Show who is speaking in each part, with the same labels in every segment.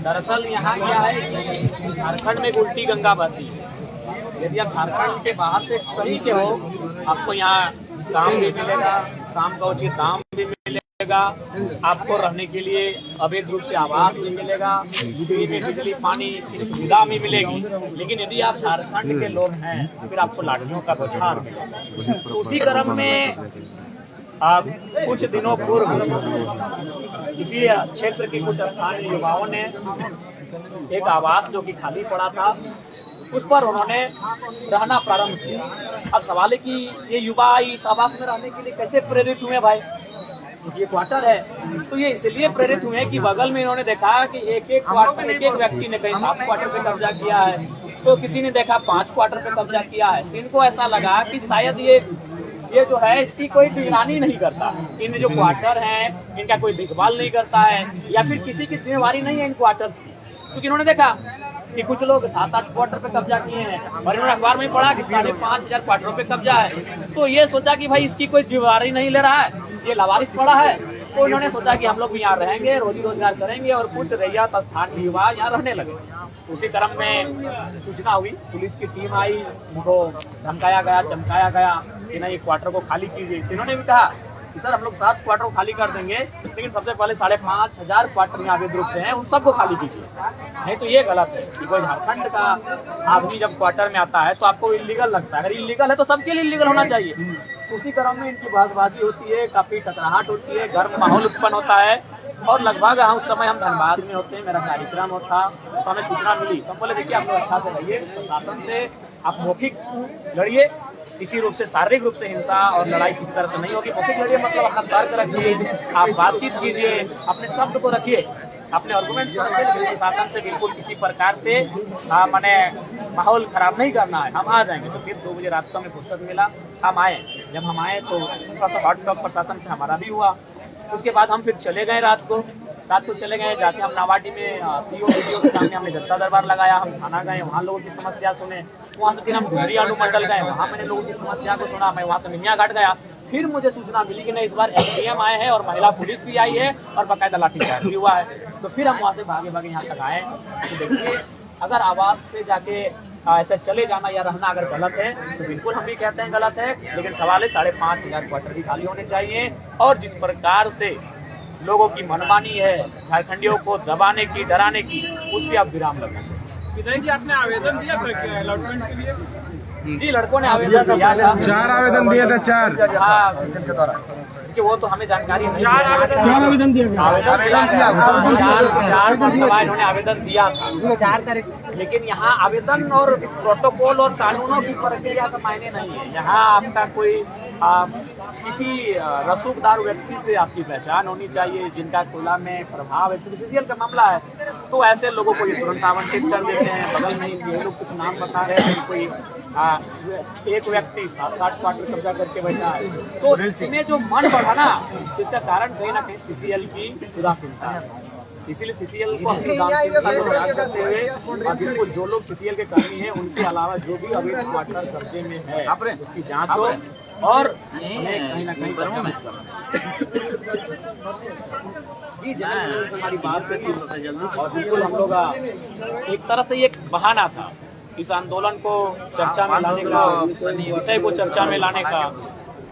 Speaker 1: दरअसल यहाँ क्या है, झारखंड में एक उल्टी गंगा बहती है। यदि आप झारखंड के बाहर से कहीं के हो, आपको यहाँ काम भी मिलेगा, काम का उचित दाम भी मिलेगा, आपको रहने के लिए अवैध रूप से आवास भी मिलेगा, बिजली पानी की सुविधा भी मिलेगी। लेकिन यदि आप झारखंड के लोग हैं तो फिर आपको लाठियों का बौछार मिलेगा। तो उसी क्रम में कुछ दिनों पूर्व इसी क्षेत्र के कुछ स्थानीय युवाओं ने एक आवास जो कि खाली पड़ा था, उस पर उन्होंने रहना प्रारंभ किया। अब सवाल है कि ये युवा इस आवास में रहने के लिए कैसे प्रेरित हुए भाई? ये क्वार्टर है तो ये इसलिए प्रेरित हुए कि बगल में इन्होंने देखा कि एक एक व्यक्ति ने कहीं 7 क्वार्टर पे कब्जा किया है, तो किसी ने देखा 5 क्वार्टर पे कब्जा किया है। इनको ऐसा लगा कि शायद ये जो है इसकी कोई निगरानी नहीं करता, इन जो क्वार्टर हैं इनका कोई देखभाल नहीं करता है, या फिर किसी की जिम्मेवारी नहीं है इन क्वार्टर्स की। क्योंकि इन्होंने देखा कि कुछ लोग 7-8 क्वार्टर पे कब्जा किए हैं और इन्होंने अखबार में पढ़ा कि 5,500 क्वार्टरों पे कब्जा है। तो ये सोचा कि भाई इसकी कोई जिम्मेवारी नहीं ले रहा है, ये लावारिस पड़ा है। तो इन्होंने सोचा कि हम लोग भी यहाँ रहेंगे, रोजी रोजगार करेंगे, और कुछ रैयत स्थानीय युवा यहाँ रहने लगे। उसी क्रम में सूचना हुई, पुलिस की टीम आई, उनको धमकाया गया, चमकाया गया कि नहीं क्वार्टर को खाली कीजिए। इन्होंने भी कहा कि सर हम लोग 7 क्वार्टर को खाली कर देंगे, लेकिन सबसे पहले 5,500 क्वार्टर यहाँ अवैध रूप से हैं, उन सबको खाली कीजिए। नहीं तो ये गलत है कि कोई झारखंड का आदमी जब क्वार्टर में आता है तो आपको इलीगल लगता है। अगर इलीगल है तो सबके लिए इलीगल होना चाहिए। उसी क्रम में इनकी बहसबाजी होती है, काफी टकराहट होती है, गर्म माहौल उत्पन्न होता है। और लगभग उस समय हम धनबाद में होते हैं, मेरा कार्यक्रम होता, तो हमें सूचना मिली तो हम बोले देखिए आप लोग अच्छा से रहिए, प्रशासन से आप मौखिक लड़िए, किसी रूप से शारीरिक रूप से हिंसा और लड़ाई किसी तरह से नहीं होगी। मौखिक लड़िए मतलब अपना तर्क रखिए, आप बातचीत कीजिए, अपने शब्द को रखिए, अपने आर्गुमेंट रखिए, लेकिन प्रशासन से बिल्कुल किसी प्रकार से माने माहौल खराब नहीं करना है। हम आ जाएंगे। तो फिर 2 बजे रात को हमें फुर्सत मिला, हम आए। जब हम आए तो थोड़ा सा हॉट टॉक प्रशासन से हमारा भी हुआ। उसके बाद हम फिर चले गए रात को चले गए, जाके हम नावाडी में सीओ वीडियो के सामने हमने जनता दरबार लगाया। हम थाना गए, वहाँ लोगों की समस्या सुने। वहाँ से फिर हम डुमरी अनुमंडल गए, वहाँ मैंने लोगों की समस्या को सुना। मैं वहाँ से मियाँ घाट गया, फिर मुझे सूचना मिली कि नहीं इस बार एसडीएम आए हैं और महिला पुलिस भी आई है और बाकायदा लाठीचार्ज भी हुआ है। तो फिर हम वहाँ से भागे यहाँ तक आए। तो देखिए अगर आवास पे जाके ऐसा चले जाना या रहना अगर गलत है तो बिल्कुल हम भी कहते हैं गलत है, लेकिन सवाल है 5,500 क्वार्टर भी खाली होने चाहिए। और जिस प्रकार से लोगों की मनमानी है झारखंडियों को दबाने की, डराने की, उस पर आप विराम लगना चाहिए।
Speaker 2: कि आपने आवेदन दिया था अलॉटमेंट के लिए?
Speaker 1: जी लड़कों ने आवेदन दिया था,
Speaker 3: 4 आवेदन दिया था। 4
Speaker 1: हाँ के द्वारा, वो तो हमें जानकारी नहीं।
Speaker 2: 4 आवेदन दिया
Speaker 1: इन्होंने आवेदन दिया था 4 तारीख। लेकिन यहाँ आवेदन और प्रोटोकॉल और कानूनों की प्रक्रिया का मायने नहीं है। यहाँ आपका कोई किसी रसूखदार व्यक्ति से आपकी पहचान होनी चाहिए, जिनका खुला में प्रभाव है। सीसीएल का मामला है तो ऐसे लोगों को ये तुरंत आवंटित कर देते हैं। बगल में ये लोग कुछ नाम बता रहे हैं, कोई एक व्यक्ति 7-8 क्वार्टर कब्जा करके बैठा है। तो इसमें जो मन बढ़ा ना, इसका कारण कहीं ना कहीं सीसीएल की उदासीनता है। इसीलिए सीसीएल को अपनी करते हुए बिल्कुल जो लोग सीसीएल के कर्मी हैं उनके अलावा जो भी अवैध क्वार्टर कब्जे में है उसकी जांच हो और कहीं ना कहीं जी हमारी बात पे और बिल्कुल हम लोग एक तरह से एक बहाना था इस आंदोलन को चर्चा में लाने का, विषय को चर्चा में लाने का।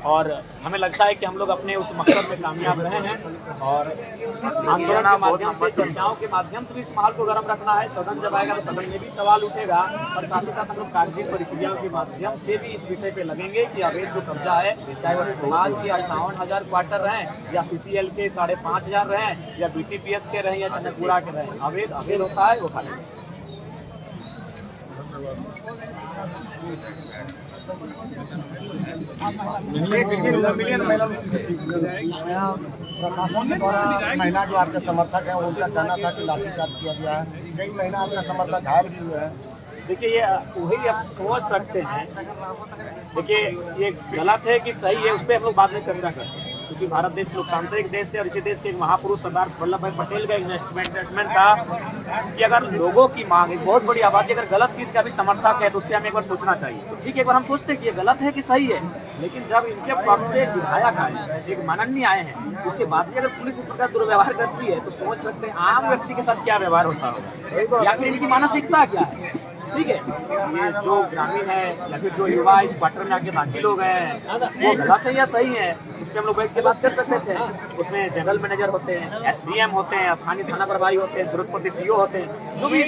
Speaker 1: और हमें लगता है कि हम लोग अपने उस मकसद में कामयाब रहे हैं। और आंदोलन के माध्यम से, चर्चाओं के माध्यम से भी इस माहौल को गर्म रखना है। सदन जब आएगा तो सदन में भी सवाल उठेगा और साथ ही साथ हम लोग कागजी प्रक्रियाओं के माध्यम से भी इस विषय पे लगेंगे कि अवैध जो कब्जा है, चाहे वह समाज के 58,000 क्वार्टर रहें या सीसीएल के 5,500 रहें या बीटीपीएस के रहें या चंद्रपुरा के रहें, अवैध होता है वो खाली।
Speaker 4: प्रशासन के द्वारा महिला जो आपके समर्थक हैं उनका कहना था कि लाठीचार्ज किया गया है, कई महिला आपका समर्थक घायल भी हुए हैं।
Speaker 1: देखिए ये वही आप सोच सकते हैं। देखिए ये गलत है कि सही है, उस पर हम लोग बाद में चर्चा करते हैं। क्योंकि भारत देश लोकतांत्रिक देश है और इसी देश के एक महापुरुष सरदार वल्लभ भाई पटेल का एक स्टेटमेंट था कि अगर लोगों की मांग, एक बहुत बड़ी आबादी अगर गलत चीज का भी समर्थक है तो उस पर हमें एक बार सोचना चाहिए। तो ठीक है, एक बार हम सोचते हैं कि ये गलत है कि सही है, लेकिन जब इनके पक्ष से एक विधायक आए, एक माननीय आए हैं, उसके बाद भी अगर पुलिस इस प्रकार दुर्व्यवहार करती है तो सोच सकते हैं आम व्यक्ति के साथ क्या व्यवहार होता होगा, या फिर इनकी मानसिकता क्या है। ठीक है, ये जो ग्रामीण है या फिर जो युवा इस क्वार्टर में आके दाखिल हो गए हैं वो गलत है या सही है, उस पर हम लोग बैठ के बात कर सकते थे। उसमें जनरल मैनेजर होते हैं, एसडीएम होते हैं, स्थानीय थाना प्रभारी होते हैं, जरूरतपति सीओ होते हैं, जो भी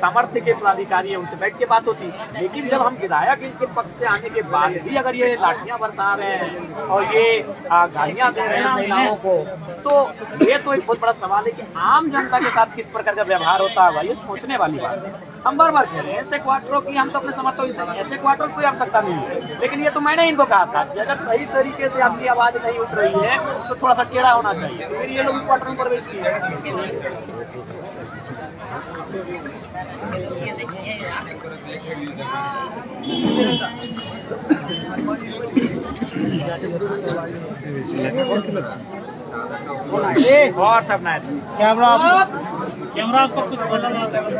Speaker 1: सामर्थ्य के पदाधिकारी है उनसे बैठ के बात होती। लेकिन जब हम विधायक इनके पक्ष से आने के बाद भी अगर ये लाठियां बरसा रहे हैं और ये गालियां दे रहे हैं महिलाओं को, तो ये तो एक बहुत बड़ा सवाल है कि आम जनता के साथ किस प्रकार का व्यवहार होता होगा, ये सोचने वाली बात है। हम बार बार कह रहे हैं ऐसे क्वार्टरों की हम तो अपने समर्थकों से, ऐसे क्वार्टर कोई आवश्यकता नहीं है, लेकिन ये तो मैंने इनको कहा था कि अगर सही तरीके से आपकी आवाज नहीं उठ रही है तो थोड़ा सा टेढ़ा होना चाहिए। तो फिर ये लोग क्वार्टर में प्रवेश किए। और सब ना कैमरा आपको कुछ बोलना कैमरा